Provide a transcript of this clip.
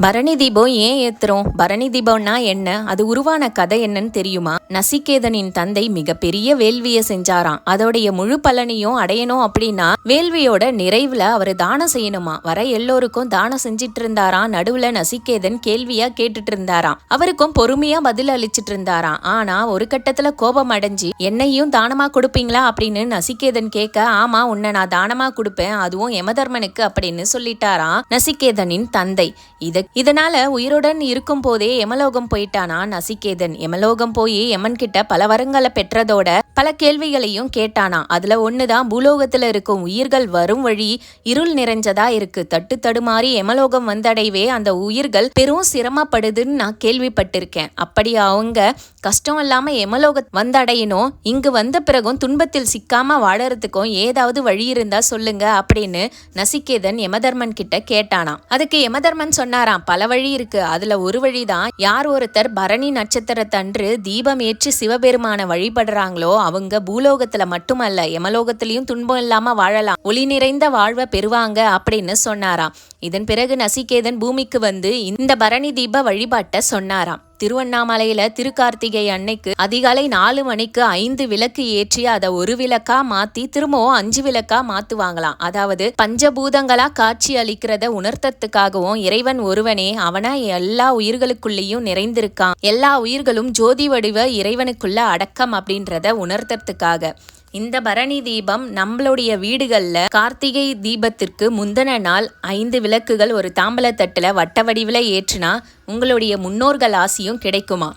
பரணி தீபம் ஏன் ஏத்துறோம்? பரணி தீபம்னா என்ன? அது உருவான கதை என்னன்னு தெரியுமா? நசிகேதனின் தந்தை மிகப்பெரிய வேள்வியை செஞ்சாராம். அதோடைய முழு பலனையும் அடையணும் அப்படின்னா வேள்வியோட நிறைவுல அவரு தானம் செய்யணுமா. வர எல்லோருக்கும் தானம் செஞ்சிட்டு இருந்தாராம். நடுவுல நசிகேதன் கேள்வியா கேட்டுட்டு இருந்தாராம். அவருக்கும் பொறுமையா பதில் அளிச்சிட்டு இருந்தாராம். ஆனா ஒரு கட்டத்துல கோபம் அடைஞ்சு என்னையும் தானமா கொடுப்பீங்களா அப்படின்னு நசிகேதன் கேட்க, ஆமா உன்னை நான் தானமா கொடுப்பேன், அதுவும் யமதர்மனுக்கு அப்படின்னு சொல்லிட்டாராம் நசிகேதனின் தந்தை. இதனால உயிருடன் இருக்கும் போதே யமலோகம் போயிட்டானா நசிகேதன். யமலோகம் போய் யமன் கிட்ட பல வரங்களை பெற்றதோட பல கேள்விகளையும் கேட்டானா. அதுல ஒண்ணுதான், பூலோகத்துல இருக்கும் உயிர்கள் வரும் வழி இருள் நிறைஞ்சதா இருக்கு. தட்டு தடுமாறி யமலோகம் வந்தடைவே அந்த உயிர்கள் பெரும் சிரமப்படுதுன்னு நான் கேள்விப்பட்டிருக்கேன். அப்படி அவங்க கஷ்டம் இல்லாம யமலோக வந்தடையணும், இங்கு வந்த பிறகும் துன்பத்தில் சிக்காம வாழறதுக்கும் ஏதாவது வழி இருந்தா சொல்லுங்க அப்படின்னு நசிகேதன் யமதர்மன் கிட்ட கேட்டானா. அதுக்கு யமதர்மன் சொன்னாராம், பல வழி இருக்கு. அதுல ஒரு வழிதான், யார் ஒருத்தர் பரணி நட்சத்திரத்தன்று தீபம் ஏற்றி சிவபெருமான வழிபடுறாங்களோ அவங்க பூலோகத்துல மட்டுமல்ல யமலோகத்திலையும் துன்பம் இல்லாம வாழலாம், ஒளி நிறைந்த வாழ்வை பெறுவாங்க அப்படின்னு சொன்னாராம். இதன் பிறகு நசிகேதன் பூமிக்கு வந்து இந்த பரணி தீப வழிபாட்டை சொன்னாராம். திருவண்ணாமலையில திருக்கார்த்திகை அன்னைக்கு அதிகாலை 4 மணிக்கு 5 விளக்கு ஏற்றி அதை ஒரு விளக்கா மாத்தி திரும்பவும் 5 விளக்கா மாத்துவாங்களாம். அதாவது பஞ்சபூதங்களா காட்சி அளிக்கிறத உணர்த்தத்துக்காகவும் இறைவன் ஒருவனே அவனா எல்லா உயிர்களுக்குள்ளேயும் நிறைந்திருக்கான், எல்லா உயிர்களும் ஜோதி வடிவ இறைவனுக்குள்ள அடக்கம் அப்படின்றத உணர்த்தத்துக்காக இந்த பரணி தீபம் நம்மளுடைய வீடுகளில் கார்த்திகை தீபத்திற்கு முந்தின நாள் 5 விளக்குகள் ஒரு தாம்பலத்தட்டுல வட்ட வடிவில் ஏற்றினா உங்களுடைய முன்னோர்கள் ஆசியும் கிடைக்குமா.